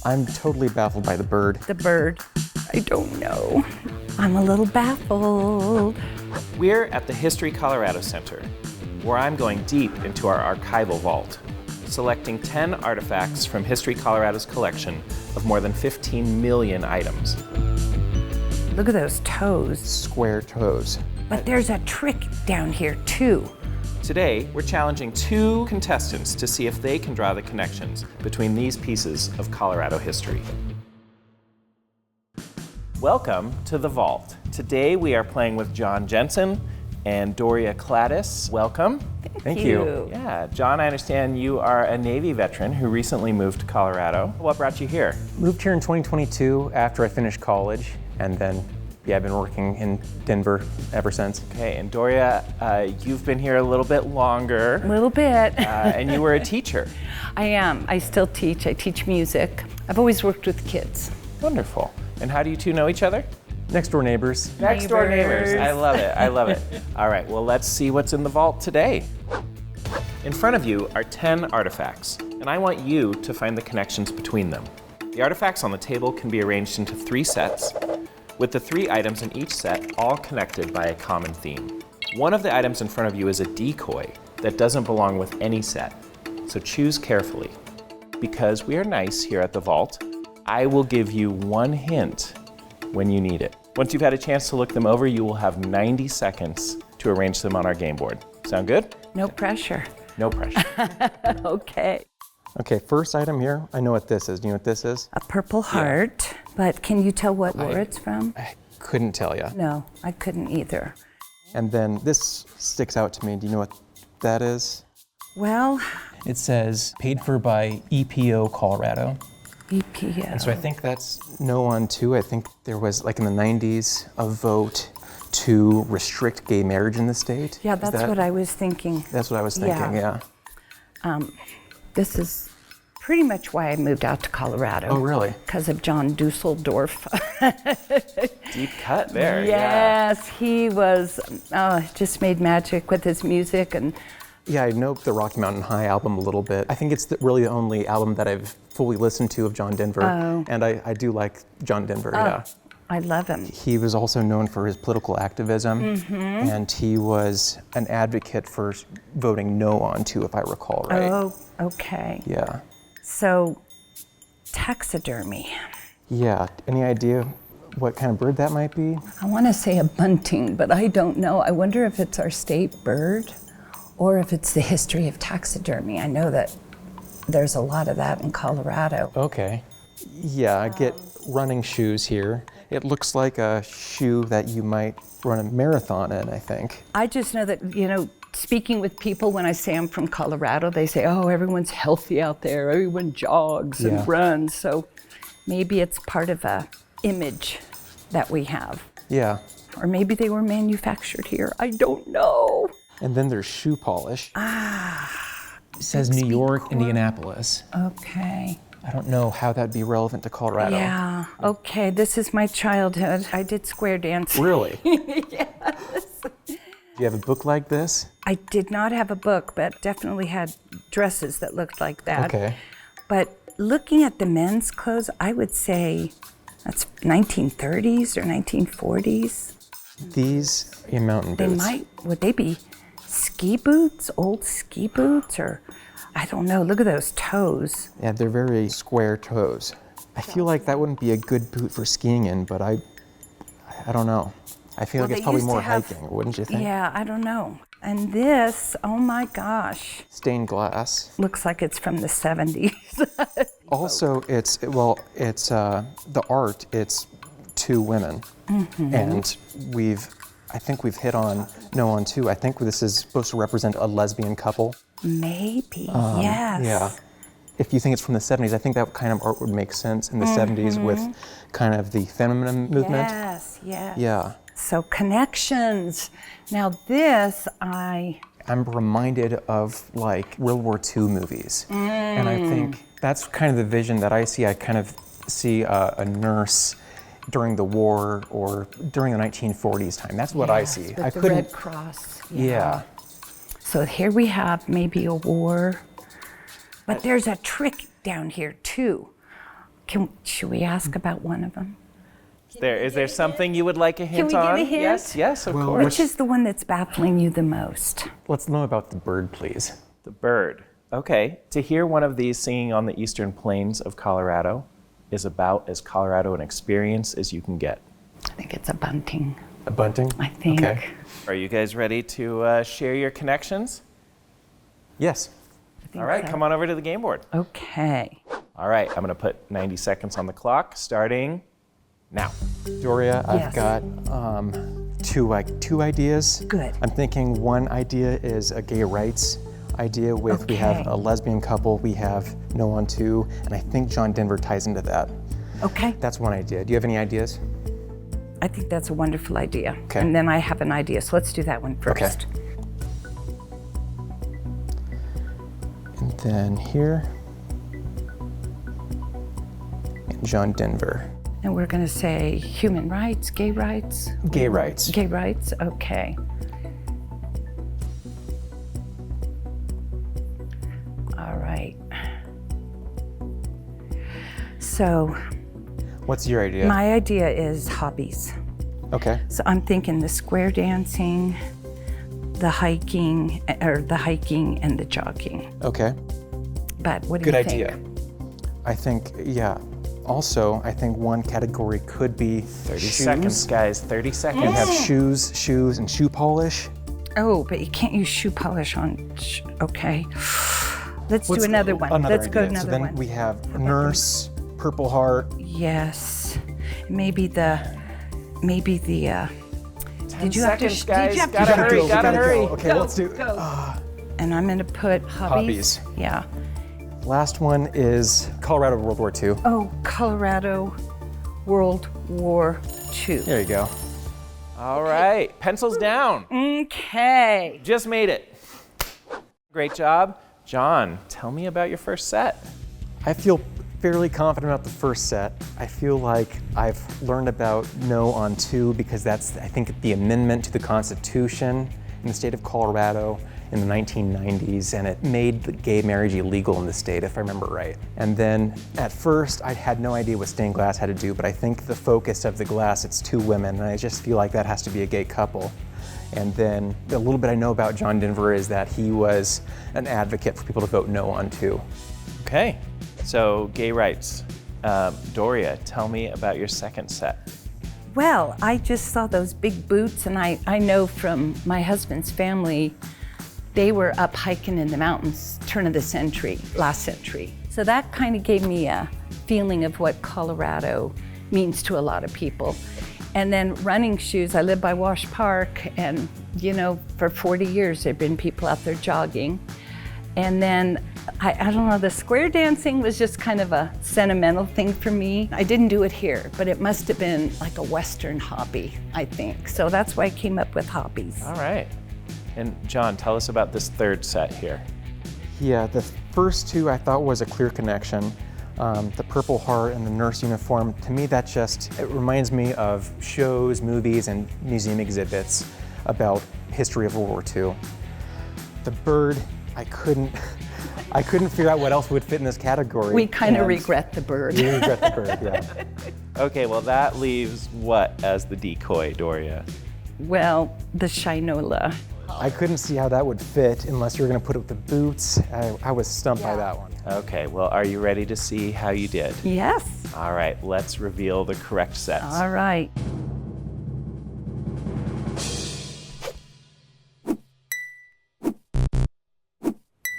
I'm totally baffled by the bird. The bird. I don't know. I'm a little baffled. We're at the History Colorado Center, where I'm going deep into our archival vault, selecting 10 artifacts from History Colorado's collection of more than 15 million items. Look at those toes. Square toes. But there's a trick down here too. Today, we're challenging 2 contestants to see if they can draw the connections between these pieces of Colorado history. Welcome to the Vault. Today we are playing with John Jensen and Doria Cladis. Welcome. Thank you. Yeah, John, I understand you are a Navy veteran who recently moved to Colorado. What brought you here? Moved here in 2022 after I finished college, and then I've been working in Denver ever since. Okay, and Doria, you've been here a little bit longer. A little bit. And you were a teacher. I am. I still teach. I teach music. I've always worked with kids. Wonderful. And how do you two know each other? Next door neighbors. Next door neighbors. I love it. I love it. All right, well, let's see what's in the vault today. In front of you are 10 artifacts, and I want you to find the connections between them. The artifacts on the table can be arranged into 3 sets, with the 3 items in each set all connected by a common theme. One of the items in front of you is a decoy that doesn't belong with any set, so choose carefully. Because we are nice here at the vault, I will give you 1 hint when you need it. Once you've had a chance to look them over, you will have 90 seconds to arrange them on our game board. Sound good? No pressure. No pressure. Okay. Okay, first item here, I know what this is. Do you know what this is? A purple heart, but can you tell what war it's from? I couldn't tell you. No, I couldn't either. And then this sticks out to me. Do you know what that is? Well, It says paid for by EPO Colorado. EPO. And so I think that's No on 2. I think there was, like in the 90s, a vote to restrict gay marriage in the state. Yeah, that's what I was thinking. That's what I was thinking, yeah. This is pretty much why I moved out to Colorado. Oh, really? Because of John Dusseldorf. Deep cut there. Yes, he was, just made magic with his music. And Yeah, I know the Rocky Mountain High album a little bit. I think it's really the only album that I've fully listened to of John Denver. Oh. And I do like John Denver, yeah. I love him. He was also known for his political activism, and he was an advocate for voting no on 2, if I recall right. Oh, okay. Yeah. So, taxidermy. Yeah, any idea what kind of bird that might be? I want to say a bunting, but I don't know. I wonder if it's our state bird or if it's the history of taxidermy. I know that there's a lot of that in Colorado. Okay. Yeah, I get running shoes here. It looks like a shoe that you might run a marathon in, I think. I just know that, speaking with people when I say I'm from Colorado, they say, oh, everyone's healthy out there. Everyone jogs and runs. So maybe it's part of a image that we have. Yeah. Or maybe they were manufactured here. I don't know. And then there's shoe polish. It says New York, Indianapolis. Okay. I don't know how that'd be relevant to Colorado. Yeah. Okay, this is my childhood. I did square dance. Really? Yes. Do you have a book like this? I did not have a book, but definitely had dresses that looked like that. Okay. But looking at the men's clothes, I would say that's 1930s or 1940s. These are mountain boots. Would they be ski boots, old ski boots, or I don't know. Look at those toes. Yeah, they're very square toes. I feel like that wouldn't be a good boot for skiing in, but I don't know. I feel like it's probably more hiking, wouldn't you think? Yeah, I don't know. And this, oh my gosh. Stained glass. Looks like it's from the 70s. Also, it's the art, it's 2 women. And I think we've hit on No on 2. I think this is supposed to represent a lesbian couple. Maybe, yes. Yeah. If you think it's from the 70s, I think that kind of art would make sense in the 70s with kind of the feminine movement. Yes, yes. Yeah. So connections. Now this, I'm reminded of like World War II movies. And I think that's kind of the vision that I see. I kind of see a nurse during the war or during the 1940s time. That's what I see. With the Red Cross. Yeah. So here we have maybe a war, but there's a trick down here too. Should we ask about one of them? Is there something you would like a hint we get on? a hint? Yes, of Well, course. Which is the one that's baffling you the most? Let's know about the bird, please. The bird. Okay, to hear one of these singing on the eastern plains of Colorado is about as Colorado an experience as you can get. I think it's a bunting. A bunting? I think. Okay. Are you guys ready to share your connections? Yes. All right, come on over to the game board. Okay. All right, I'm gonna put 90 seconds on the clock, starting now. Doria, I've Yes. got two ideas. Good. I'm thinking one idea is a gay rights idea with we have Okay. a lesbian couple, we have No on Two, and I think John Denver ties into that. Okay. That's one idea. Do you have any ideas? I think that's a wonderful idea. Okay. And then I have an idea, so let's do that one first. Okay. And then here, and John Denver. And we're going to say human rights, gay rights? Gay rights. Gay rights, okay. All right. So What's your idea? my idea is hobbies. Okay. So I'm thinking the square dancing, the hiking and the jogging. Okay. But what do Good you idea. think? I think, yeah. Also, I think one category could be 30 shoes. seconds, guys, 30 seconds. We have shoes, and shoe polish. Oh, but you can't use shoe polish on. Okay. Let's do another one. Another Let's go idea. another So then one. we have nurse, Purple Heart. Yes. Maybe the. Did you seconds, guys. Did you have Gotta to hurry, gotta hurry. Okay, let's do. And I'm gonna put hobbies. Hobbies. Yeah. Last one is Colorado World War II. Oh, Colorado, World War II. There you go. All right, pencils down. Okay. Just made it. Great job. John, tell me about your first set. I feel fairly confident about the first set. I feel like I've learned about No on Two because that's, I think, the amendment to the Constitution in the state of Colorado in the 1990s, and it made the gay marriage illegal in the state, if I remember right. And then at first, I had no idea what stained glass had to do, but I think the focus of the glass, it's two women, and I just feel like that has to be a gay couple. And then the little bit I know about John Denver is that he was an advocate for people to vote no on two. Okay, so gay rights. Doria, tell me about your second set. Well, I just saw those big boots, and I know from my husband's family, they were up hiking in the mountains, turn of the century, last century. So that kind of gave me a feeling of what Colorado means to a lot of people. And then running shoes, I live by Wash Park, and for 40 years there've been people out there jogging. And then, I don't know, the square dancing was just kind of a sentimental thing for me. I didn't do it here, but it must have been like a Western hobby, I think. So that's why I came up with hobbies. All right. And John, tell us about this third set here. Yeah, the first two I thought was a clear connection. The Purple Heart and the nurse uniform, to me it reminds me of shows, movies, and museum exhibits about history of World War II. The bird, I couldn't figure out what else would fit in this category. We kind of and regret the bird. We regret the bird, yeah. Okay, well that leaves what as the decoy, Doria? Well, the Shinola. I couldn't see how that would fit unless you were going to put it with the boots. I was stumped by that one. Okay, well are you ready to see how you did? Yes. All right, let's reveal the correct sets. All right.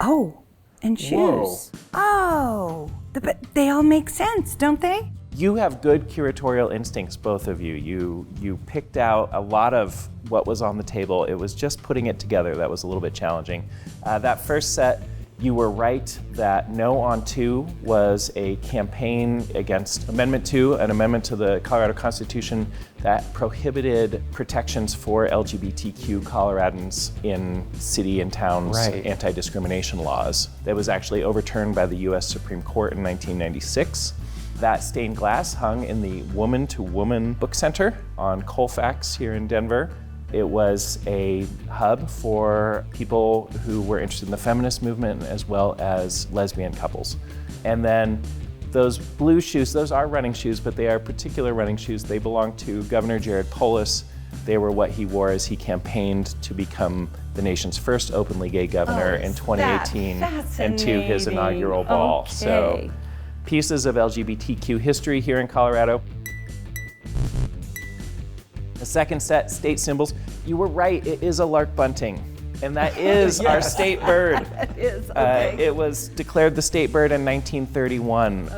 Oh, and shoes. Whoa. Oh, but they all make sense, don't they? You have good curatorial instincts, both of you. You picked out a lot of what was on the table. It was just putting it together that was a little bit challenging. That first set, you were right that No on Two was a campaign against Amendment 2, an amendment to the Colorado Constitution that prohibited protections for LGBTQ Coloradans in city and towns Right. anti-discrimination laws. That was actually overturned by the US Supreme Court in 1996. That stained glass hung in the Woman to Woman Book Center on Colfax here in Denver. It was a hub for people who were interested in the feminist movement as well as lesbian couples. And then Those blue shoes, those are running shoes, but they are particular running shoes. They belong to Governor Jared Polis. They were what he wore as he campaigned to become the nation's first openly gay governor in 2018 and to his inaugural ball. Okay. So pieces of LGBTQ history here in Colorado. The second set, state symbols. You were right, it is a lark bunting. And that is our state bird. It is, okay. It was declared the state bird in 1931.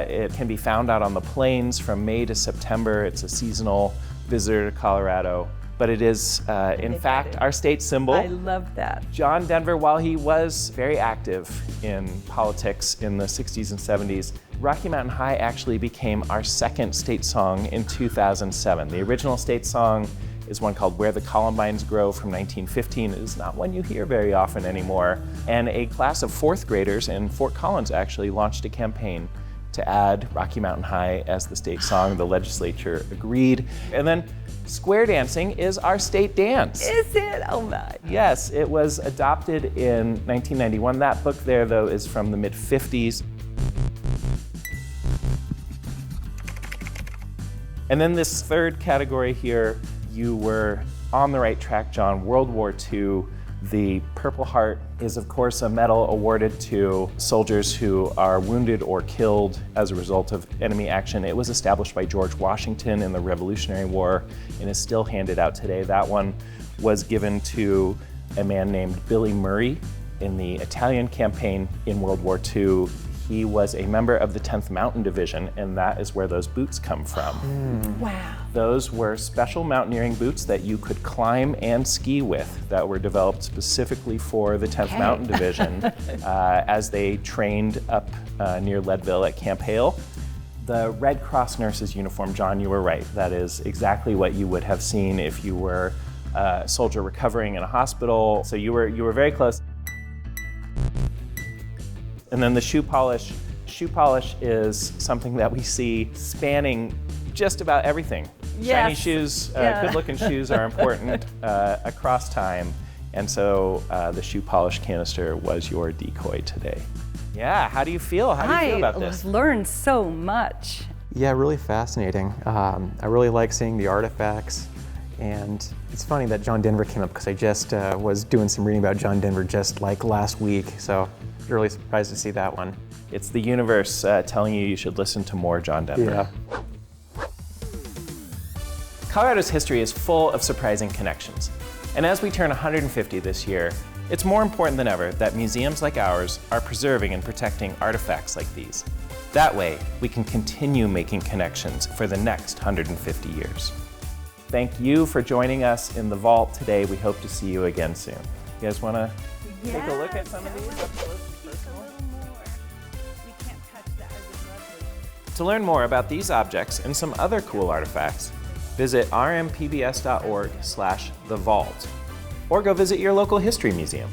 It can be found out on the plains from May to September. It's a seasonal visitor to Colorado. But it is, in fact, our state symbol. I love that. John Denver, while he was very active in politics in the 60s and 70s, Rocky Mountain High actually became our second state song in 2007. The original state song is one called Where the Columbines Grow from 1915. It is not one you hear very often anymore. And a class of fourth graders in Fort Collins actually launched a campaign to add Rocky Mountain High as the state song. The legislature agreed. And then square dancing is our state dance. Is it? Oh my. Yes, it was adopted in 1991. That book there, though, is from the mid-50s. And then this third category here, you were on the right track, John. World War II. The Purple Heart is, of course, a medal awarded to soldiers who are wounded or killed as a result of enemy action. It was established by George Washington in the Revolutionary War and is still handed out today. That one was given to a man named Billy Murray in the Italian campaign in World War II. He was a member of the 10th Mountain Division, and that is where those boots come from. Wow. Those were special mountaineering boots that you could climb and ski with that were developed specifically for the 10th Mountain Division as they trained up near Leadville at Camp Hale. The Red Cross nurse's uniform, John, you were right. That is exactly what you would have seen if you were a soldier recovering in a hospital. So you were very close. And then the shoe polish. Shoe polish is something that we see spanning just about everything. Yes. Shiny shoes, good-looking shoes are important across time. And so the shoe polish canister was your decoy today. Yeah, how do you feel? How do you feel about this? I learned so much. Yeah, really fascinating. I really like seeing the artifacts. And it's funny that John Denver came up because I just was doing some reading about John Denver just like last week. So really surprised to see that one. It's the universe telling you should listen to more John Denver. Yeah. Colorado's history is full of surprising connections. And as we turn 150 this year, it's more important than ever that museums like ours are preserving and protecting artifacts like these. That way, we can continue making connections for the next 150 years. Thank you for joining us in the vault today. We hope to see you again soon. You guys want to take a look at some of these up close and personal? To learn more about these objects and some other cool artifacts, visit rmpbs.org/thevault, or go visit your local history museum.